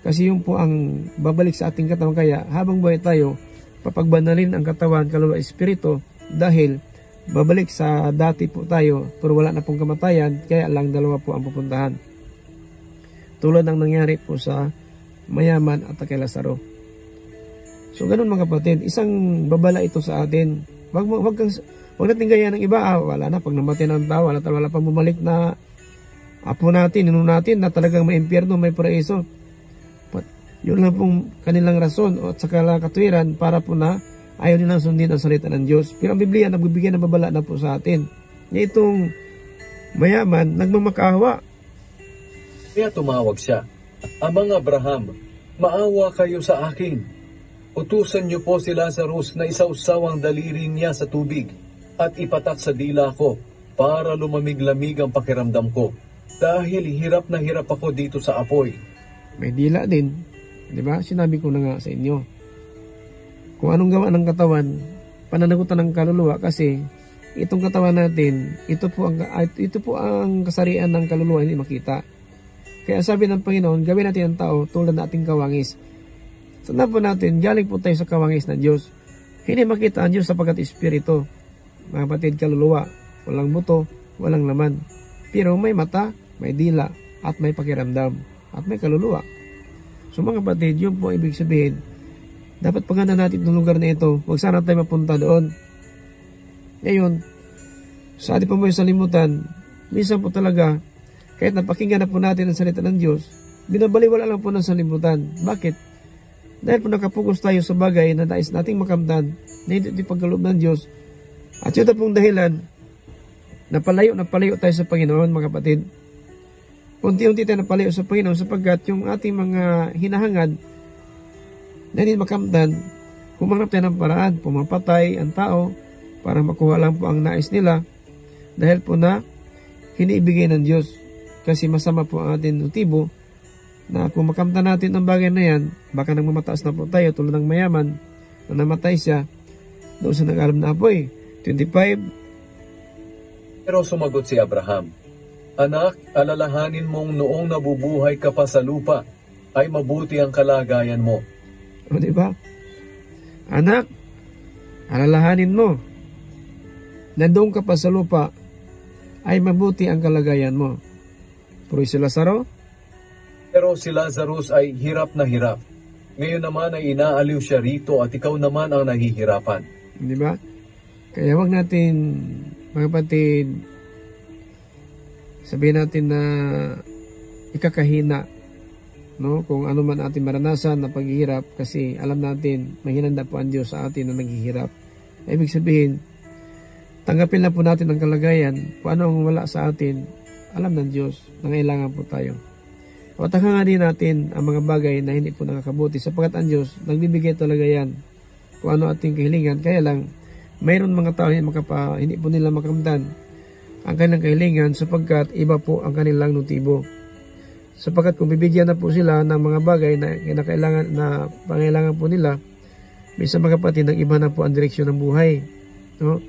Kasi yung po ang babalik sa ating katawan. Kaya habang buhay tayo, papagbanalin ang katawan, kaluluwa, espiritu. Dahil babalik sa dati po tayo, pero wala na pong kamatayan. Kaya lang dalawa po ang pupuntahan. Tulad ng nangyari po sa mayaman at kay Lazaro. So ganun mga kapatid, isang babala ito sa atin. Wag natin gaya ng iba, wala na pag namatay ng tao, wala pang bumalik na apo natin, nino natin na talagang may impyerno, may paraiso. Yun lang pong kanilang rason at saka katuwiran para po na ayaw nilang sundin ang salita ng Diyos. Pero ang Biblia nagbibigay ng babala na po sa atin. Itong mayaman, nagmamakaawa. Kaya tumawag siya, Amang Abraham, maawa kayo sa akin. Utusan niyo po si Lazarus na isawsaw ang daliri niya sa tubig at ipatak sa dila ko para lumamig-lamig ang pakiramdam ko dahil hirap na hirap ako dito sa apoy. May dila din. Diba? Sinabi ko na nga sa inyo. Kung anong gawa ng katawan, pananagutan ng kaluluwa kasi itong katawan natin, ito po ang kasarian ng kaluluwa, hindi makita. Kaya sabi ng Panginoon, gawin natin ang tao tulad ng ating kawangis. Sana po natin, galing po tayo sa kawangis ng Diyos. Hindi makita ang Diyos sapagkat espiritu. Mga kapatid, kaluluwa, walang buto, walang laman. Pero may mata, may dila, at may pakiramdam, at may kaluluwa. So mga kapatid, yun po ibig sabihin, dapat paganda natin ng lugar na ito, huwag sana tayo mapunta doon. Ngayon, sa ating pamuhay sa limutan, minsan po talaga, kahit napakinggan na po natin ang salita ng Diyos, binabaliwala lang po ng salimutan. Bakit? Dahil po nakapokus tayo sa bagay na nais nating makamtan, na hindi pagkaloob ng Diyos. At yun na pong dahilan, napalayo tayo sa Panginoon, mga kapatid. Unti-unti tayo napalayo sa Panginoon sapagkat yung ating mga hinahangad na hindi makamtan, humanap tayo ng paraan, pumapatay ang tao para makuha lang po ang nais nila dahil po na hiniibigay ng Diyos. Kasi masama po ang ating motibo na kung makamtan natin ang bagay na yan, baka nang mamataas na po tayo tulad ng mayaman na namatay siya doon sa nag-alam na apoy. 25. Pero sumagot si Abraham, Anak, alalahanin mong noong nabubuhay ka pa sa lupa, ay mabuti ang kalagayan mo. O diba? Anak, alalahanin mo na doon ka pa sa lupa, ay mabuti ang kalagayan mo. Pero si Lazaro? Pero si Lazarus ay hirap na hirap. Ngayon naman ay inaaliw siya rito at ikaw naman ang nahihirapan. Di ba? Kaya wag natin, mga kapatid, sabihin natin na ikakahina, no? Kung ano man ating maranasan na paghihirap, kasi alam natin, may hinanda po ang Diyos sa atin na naghihirap. Ibig sabihin, tanggapin lang po natin ang kalagayan, kung ano ang wala sa atin, alam ng Diyos, nangailangan po tayo. O takanga din natin ang mga bagay na hindi po nakakabuti, sapagkat ang Diyos, nagbibigay talaga yan, kung ano ating kahilingan. Kaya lang, mayroon mga tao hindi po nila makamtan ang kanilang kahilingan sapagkat iba po ang kanilang motibo. Sapagkat kung bibigyan na po sila ng mga bagay na pangailangan po nila, minsan mga kapatid, nag-iba na po ang direksyon ng buhay. No?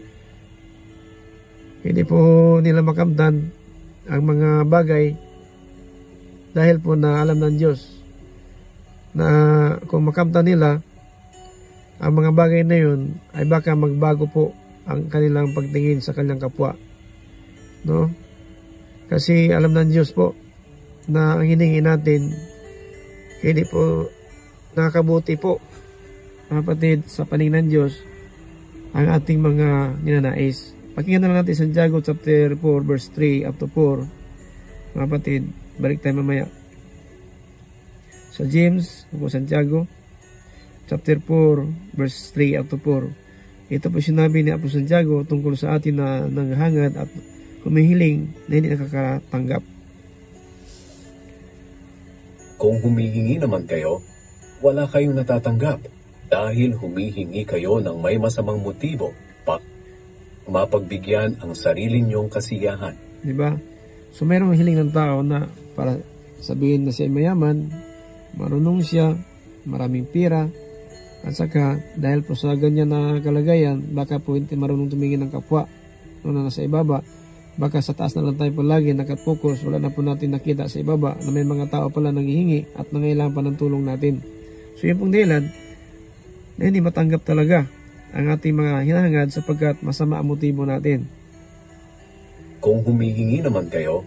Hindi po nila makamtan ang mga bagay dahil po na alam ng Diyos na kung makamtan nila ang mga bagay na yun, ay baka magbago po ang kanilang pagtingin sa kanilang kapwa. No? Kasi alam ng Diyos po na ang hiningi natin hindi po nakakabuti po, mga kapatid, sa paningin ng Diyos ang ating mga ninanais. Pakinggan na lang natin Santiago chapter 4 verse 3 up to 4. Mga kapatid, balik tayo mamaya. Sa James, o Santiago chapter 4 verse 3 up to 4. Ito po sinabi ni Apostol Santiago tungkol sa atin na nanghangad at humihiling na hindi nakakatanggap. Kung humihingi naman kayo, wala kayong natatanggap dahil humihingi kayo ng may masamang motibo para mapagbigyan ang sarili niyong kasiyahan. Diba? So mayroong hiling ng tao na para sabihin na siya mayaman, marunong siya, maraming pira, at saka dahil po sa ganyan na kalagayan, baka po hindi marunong tumingin ng kapwa na nasa ibaba. Baka sa taas na lang tayo palagi nakapokus, wala na po natin nakita sa ibaba na may mga tao pala nanghihingi at nangailangan pa ng tulong natin. So yun pong dahilan na hindi matanggap talaga ang ating mga hinahangad sapagkat masama ang motibo natin. Kung humihingi naman kayo,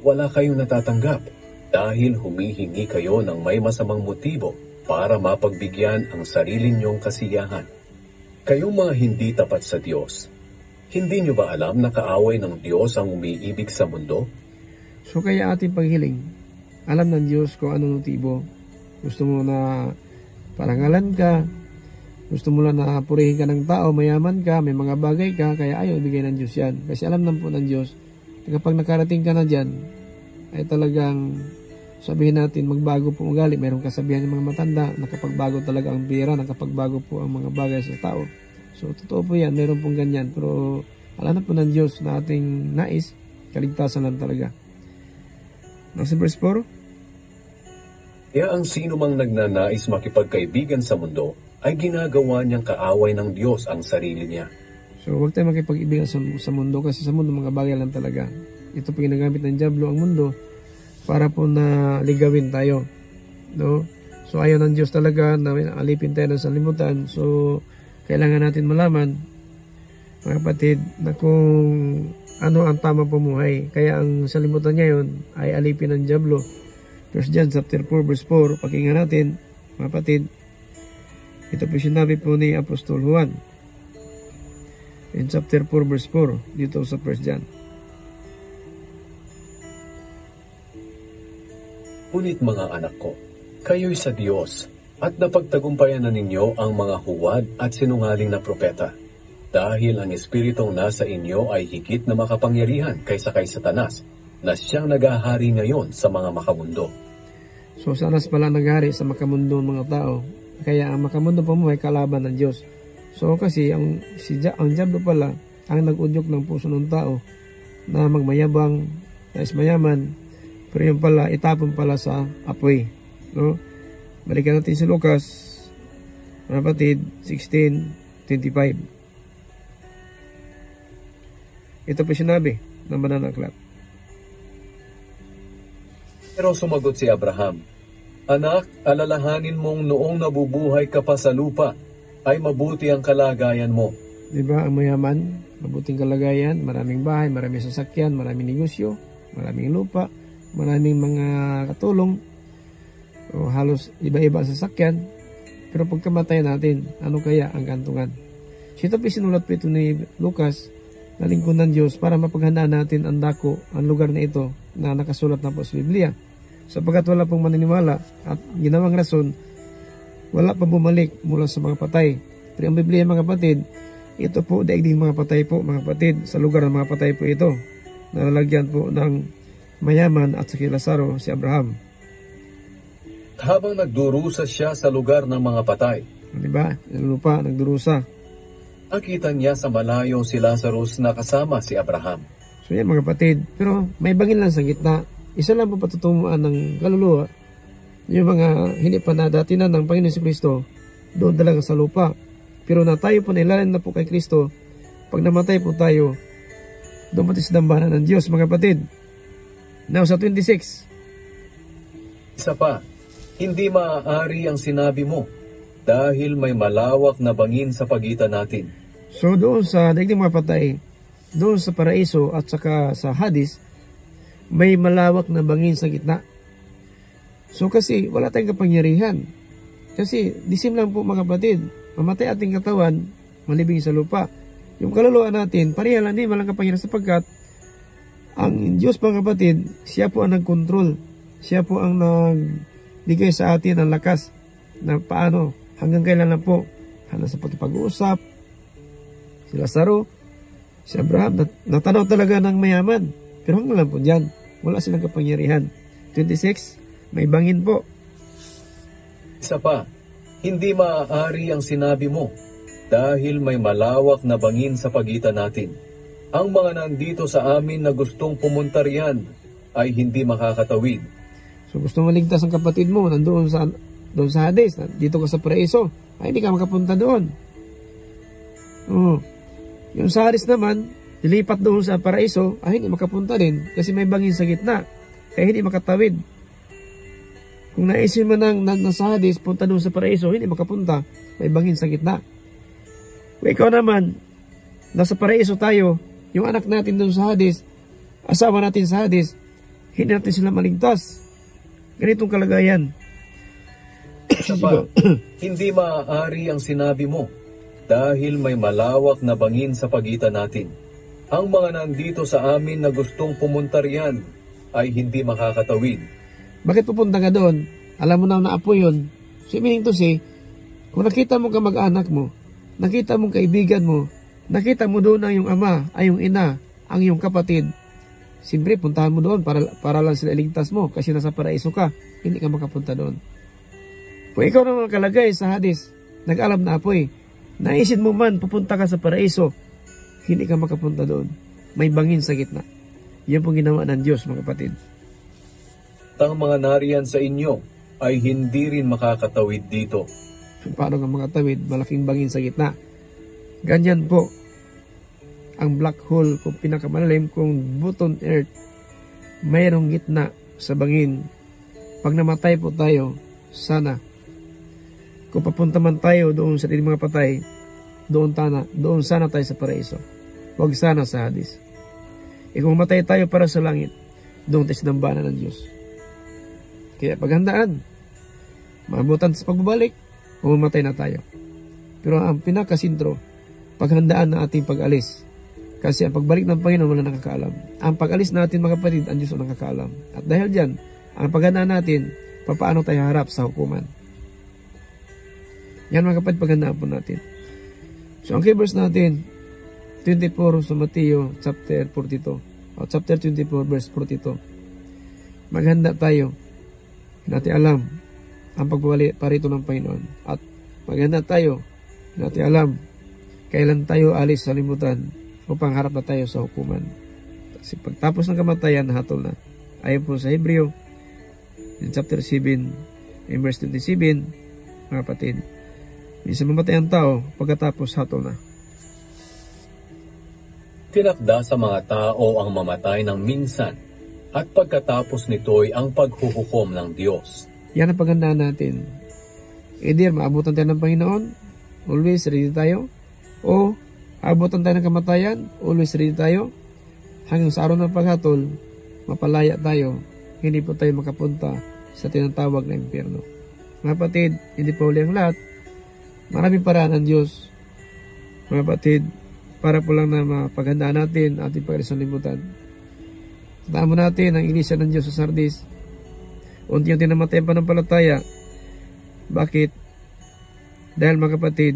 wala kayong natatanggap dahil humihingi kayo ng may masamang motibo para mapagbigyan ang sarili niyong kasiyahan. Kayong mga hindi tapat sa Diyos, hindi niyo ba alam na kaaway ng Diyos ang umiibig sa mundo? So kaya ating paghiling, alam ng Diyos kung anong motibo. Gusto mo na parangalan ka, gusto mo lang na purihin ka ng tao, mayaman ka, may mga bagay ka, kaya ayaw ibigay ng Diyos yan. Kasi alam na po ng Diyos, kapag nakarating ka na dyan, ay talagang sabihin natin magbago po ugali. Mayroong kasabihan ng mga matanda, nakapagbago talaga ang bira, nakapagbago po ang mga bagay sa tao. So totoo po yan, mayroon pong ganyan. Pero alam na po ng Diyos na ating nais, kaligtasan lang talaga. Nasa verse 4? Kaya ang sino mang nagnanais makipagkaibigan sa mundo, ay ginagawa niyang kaaway ng Diyos ang sarili niya. So huwag tayo makipag-ibigan sa mundo, kasi sa mundo mga bagay lang talaga. Ito po ginagamit ng Diablo ang mundo para po na ligawin tayo, no? So ayaw ng Diyos talaga na alipin tayo sa limutan. So kailangan natin malaman, mga kapatid, na kung ano ang tamang pamuhay. Kaya ang salimutan niya yun ay alipin ng dyablo. 1 John chapter 4 verse 4, pakinggan natin mga kapatid. Ito po sinabi po ni Apostol Juan in chapter 4 verse 4 dito sa 1 John. Ngunit mga anak ko, kayo'y sa Diyos, at napagtagumpayan na ninyo ang mga huwad at sinungaling na propeta. Dahil ang Espiritong nasa inyo ay higit na makapangyarihan kaysa kay Satanas, na siyang naghahari ngayon sa mga makamundo. So Satanas pala naghahari sa makamundo ng mga tao. Kaya ang makamundo pa mo ay kalaban ng Diyos. So kasi ang diablo pala ang nag-udyok ng puso ng tao na magmayabang, nais mayaman, pero yung pala itapon pala sa apoy, no? Balikan natin si Lucas, mga kapatid, 16:25. Ito po sinabi ng banal na aklat. Pero sumagot si Abraham, Anak, alalahanin mong noong nabubuhay ka pa sa lupa, ay mabuti ang kalagayan mo. Diba, ang mayaman, mabuting kalagayan, maraming bahay, maraming sasakyan, maraming negosyo, maraming lupa, maraming mga katulong, o halos iba-iba ang sasakyan. Pero pagkamatay natin, ano kaya ang kantungan? Ito po sinulat po ito ni Lucas na lingkod ng Diyos para mapaghandaan natin ang dako, ang lugar na ito na nakasulat na po sa Biblia. Sapagkat wala pong maniniwala at ginawang rason, wala pa bumalik mula sa mga patay. Pero ang Biblia mga kapatid, ito po daigdig mga patay po mga kapatid, sa lugar ng mga patay po ito, nalalagyan po ng mayaman at si Lazaro, si Abraham. Habang nagdurusa siya sa lugar ng mga patay, diba? Yung lupa, nagdurusa. nakita niya sa malayo si Lazarus na kasama si Abraham. So yan mga kapatid, pero may bangin lang sa gitna. Isa lang po patutunguan ng kaluluwa, yung mga hindi pa nadatinan ng Panginoon si Kristo, doon talaga sa lupa. Pero na tayo po nailalim na po kay Kristo, pag namatay po tayo, dumating sa dambana ng Diyos mga kapatid. Now sa 26. Isa pa, hindi maaari ang sinabi mo dahil may malawak na bangin sa pagitan natin. So doon sa daigdig mga patay, doon sa paraiso at saka sa Hades, may malawak na bangin sa gitna. So kasi wala tayong kapangyarihan. Kasi disim lang po mga kapatid, mamatay ating katawan, malibing sa lupa. Yung kaluluwa natin, pareha lang din walang kapangyarihan sapagkat ang Diyos mga kapatid, siya po ang nagkontrol. Siya po ang nagbigay sa atin ang lakas na paano, hanggang kailan na po, hanggang sa pag-uusap, si Lazaro, si Abraham, natanaw talaga ng mayaman. Pero hanggang lang po dyan, wala silang kapangyarihan. 26, may bangin po. Isa pa, hindi maaari ang sinabi mo dahil may malawak na bangin sa pagitan natin. Ang mga nandito sa amin na gustong pumunta riyan ay hindi makakatawid. So gusto maligtas ang kapatid mo, nandoon sa Hades, dito ka sa paraiso, ay hindi ka makapunta doon. Yung sa Hades naman, ilipat doon sa paraiso, ay hindi makapunta din kasi may bangin sa gitna, kaya hindi makatawid. Kung naisin mo nang nasa Hades, punta doon sa paraiso, hindi makapunta, may bangin sa gitna. Kung ikaw naman, nasa paraiso tayo, yung anak natin doon sa Hades, asawa natin sa Hades, hindi natin sila maligtas. Ganitong kalagayan. Isa pa, hindi maaari ang sinabi mo dahil may malawak na bangin sa pagitan natin. Ang mga nandito sa amin na gustong pumunta riyan ay hindi makakatawid. Bakit pupunta ka doon? Alam mo na apo yun. So, meaning to say, kung nakita mo kamag-anak mo, nakita mong kaibigan mo, nakita mo doon ang iyong ama, ang iyong ina, ang iyong kapatid, siyempre puntahan mo doon para lang sila iligtas mo kasi nasa paraiso ka, hindi ka makapunta doon. Kung ikaw naman kalagay sa Hades, nag-alam na apoy, naisin mo man pupunta ka sa paraiso, hindi ka makapunta doon. May bangin sa gitna. Yan pong ginawa ng Diyos mga kapatid. Ang mga nariyan sa inyo ay hindi rin makakatawid dito. Paano nga makatawid? Malaking bangin sa gitna. Ganyan po ang black hole, kung pinakamalalim, kung button earth, mayroong gitna sa bangin. Pag namatay po tayo, sana, kung papunta man tayo doon sa mga patay, doon sana tayo sa paraiso. Huwag sana sa Hades. Kung matay tayo para sa langit, doon tayo sinambahan ng Diyos. Kaya paghandaan, maabutan sa pagbabalik, o mamatay na tayo. Pero ang pinakasintro, paghandaan na ating pag-alis. Kasi ang pagbalik ng Panginoon wala nakakaalam. Ang pag-alis natin mga kapatid, ang Diyos ang nakakaalam. At dahil dyan, ang paghandaan natin, paano tayo harap sa hukuman. Yan mga kapatid, paghandaan po natin. So ang key verse natin, 24 sa Mateo chapter 42. O chapter 24 verse 42. Maghanda tayo. Natin alam ang pagbabalik parito ng Panginoon. At maghanda tayo. Natin alam kailan tayo alis sa limutan upang harap na tayo sa hukuman. Kasi pagtapos ng kamatayan, hatol na. Ayon po sa Hebreo, in chapter 7, in verse 27, mga kapatid, minsan mamatay ang tao, pagkatapos hatol na. Tinakda sa mga tao ang mamatay ng minsan, at pagkatapos nito'y ang paghuhukom ng Diyos. Yan ang paghandaan natin. Either maabutan tayo ng Panginoon, always ready tayo, o abutan tayo ng kamatayan, always ready tayo, hanggang sa araw ng paghatol, mapalaya tayo, hindi po tayo makapunta sa tinatawag na impyerno. Mga kapatid, hindi pa huli ang lahat. Maraming paraan ang Diyos, mga kapatid, para po lang na mapaghandaan natin ating pag-alis ng limutan. Tandaan mo natin ang iglesia ng Diyos sa Sardis. Unti-unti namatay ang panampalataya. Bakit? Dahil mga kapatid,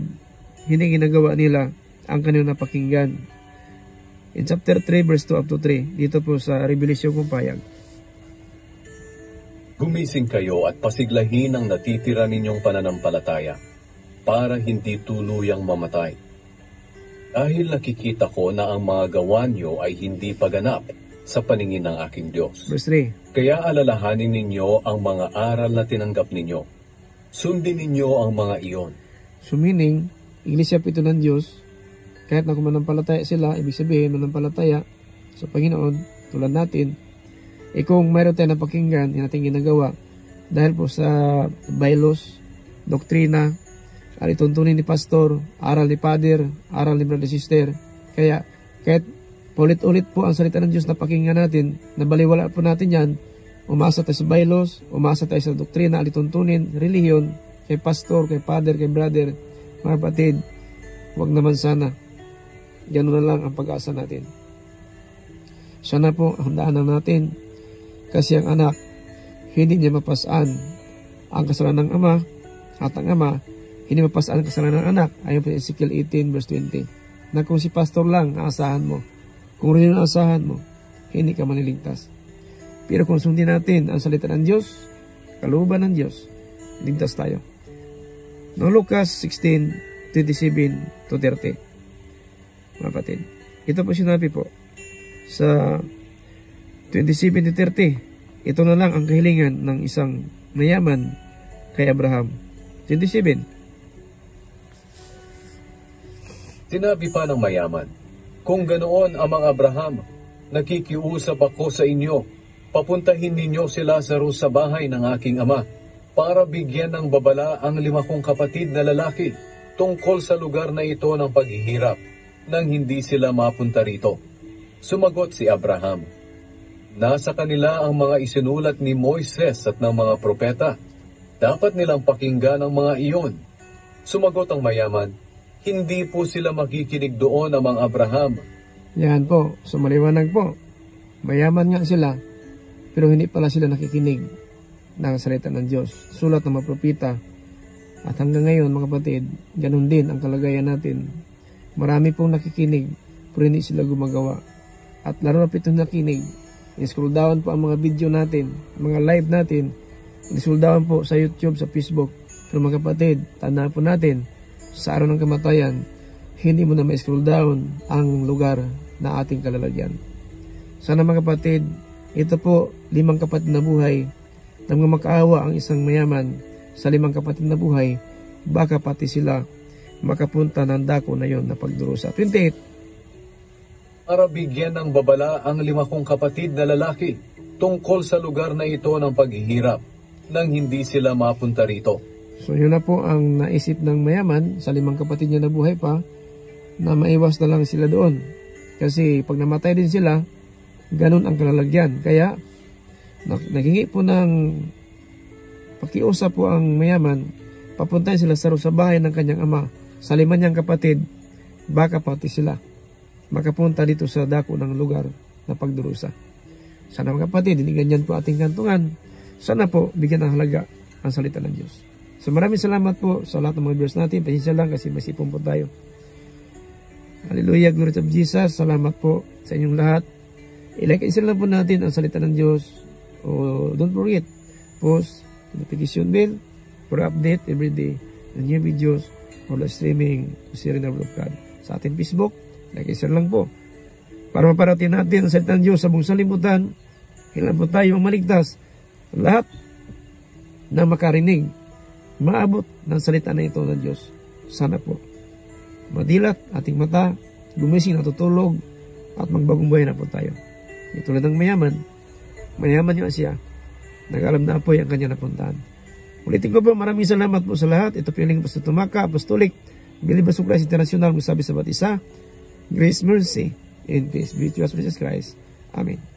hindi ginagawa nila ang kanilang napakinggan. In chapter 3 verse 2 up to 3, dito po sa Revelation kung payag. Gumising kayo at pasiglahin ang natitira ninyong pananampalataya para hindi tuluyang mamatay. Dahil nakikita ko na ang mga gawa nyo ay hindi paganap sa paningin ng aking Diyos. Verse 3. Kaya alalahanin ninyo ang mga aral na tinanggap ninyo. Sundin ninyo ang mga iyon. So meaning, iglesia po ito ng Diyos. Kahit na kung manampalataya sila, ibig sabihin manampalataya sa Panginoon, tulad natin, kung mayroon tayo na pakinggan, yung ating ginagawa, dahil po sa bylaws, doktrina, alituntunin ni pastor, aral ni father, aral ni brother sister, kaya kahit ulit-ulit po ang salita ng Diyos na pakinggan natin, nabaliwala po natin yan, umasa tayo sa bylaws, umasa tayo sa doktrina, alituntunin, relihiyon, kay pastor, kay father, kay brother, mga kapatid, huwag naman sana. Ganoon na lang ang pag-asa natin. Sana po, handaan na natin. Kasi ang anak, hindi niya mapasaan ang kasalanan ng ama, at ang ama, hindi mapasaan ang kasalanan ng anak. Ayon po sa Ezekiel 18 verse 20. Na kung si pastor lang, aasahan mo. Kung rin ang aasahan mo, hindi ka maniligtas. Pero kung sundin natin ang salita ng Diyos, kalooban ng Diyos, ligtas tayo. No, Lucas 16:27 to 30. Mga kapatid, ito po sinabi po sa 27 to 30. Ito na lang ang kahilingan ng isang mayaman kay Abraham. 27. Sinabi pa ng mayaman, kung ganoon amang Abraham, nakikiusap ako sa inyo, papuntahin ninyo si Lazaro sa bahay ng aking ama, para bigyan ng babala ang 5 kong kapatid na lalaki, tungkol sa lugar na ito ng paghihirap, nang hindi sila mapunta rito. Sumagot si Abraham, nasa kanila ang mga isinulat ni Moises at ng mga propeta. Dapat nilang pakinggan ang mga iyon. Sumagot ang mayaman, hindi po sila makikinig doon amang Abraham. Yan po, so maliwanag po. Mayaman nga sila, pero hindi pala sila nakikinig ng salita ng Diyos. Sulat ng mga propeta. At hanggang ngayon mga kapatid, ganun din ang kalagayan natin. Marami pong nakikinig, pero hindi sila gumagawa. At laro na pitong nakinig, i-scroll down po ang mga video natin, mga live natin, i-scroll down po sa YouTube, sa Facebook. Pero mga kapatid, tandaan po natin, sa araw ng kamatayan, hindi mo na ma-scroll down ang lugar na ating kalalagyan. Sana mga kapatid, ito po 5 kapatid na buhay, nang makaawa ang isang mayaman sa 5 kapatid na buhay, baka pati sila makapunta ng dako na yon na pagdurusa. 28. Para bigyan ng babala ang 5 kong kapatid na lalaki tungkol sa lugar na ito ng paghihirap, nang hindi sila mapunta rito. So yun na po ang naisip ng mayaman sa 5 kapatid niya na buhay pa, na maiwas na lang sila doon. Kasi pag namatay din sila, ganun ang kalalagyan. Kaya naghingi po ng pakiusap po ang mayaman, papuntahin sila sa bahay ng kanyang ama, sa 5 niyang kapatid, baka pati sila makapunta dito sa dako ng lugar na pagdurusa. Sana mga kapatid, hindi ganyan po ating kantungan. Sana po bigyan ng halaga ang salita ng Diyos. So maraming salamat po sa lahat ng mga viewers natin. Pasensya lang kasi masipon po tayo. Hallelujah, glory to Jesus. Salamat po sa inyong lahat. I-like and share lang po natin ang salita ng Diyos. Don't forget, post, notification bell for update every day ng new videos or live streaming sharing the word of God. Sa ating Facebook, like and share lang po. Para maparating natin ang salita ng Diyos sa buong salimutan. Kailan po tayo maligtas. Lahat na makarinig, maabot ng salita na ito ng Diyos. Sana po madilat ating mata, gumising, natutulog, at magbagong buhay na po tayo. Tulad ng mayaman yung Asya, nag-alam na po yung kanya napuntahan. Ulitin ko po, maraming salamat po sa lahat. Ito po yung Pastor Tumaca, Apostolic, Believers of Christ International, magsabi sa bawat isa, grace, mercy, and peace be to us, Jesus Christ. Amen.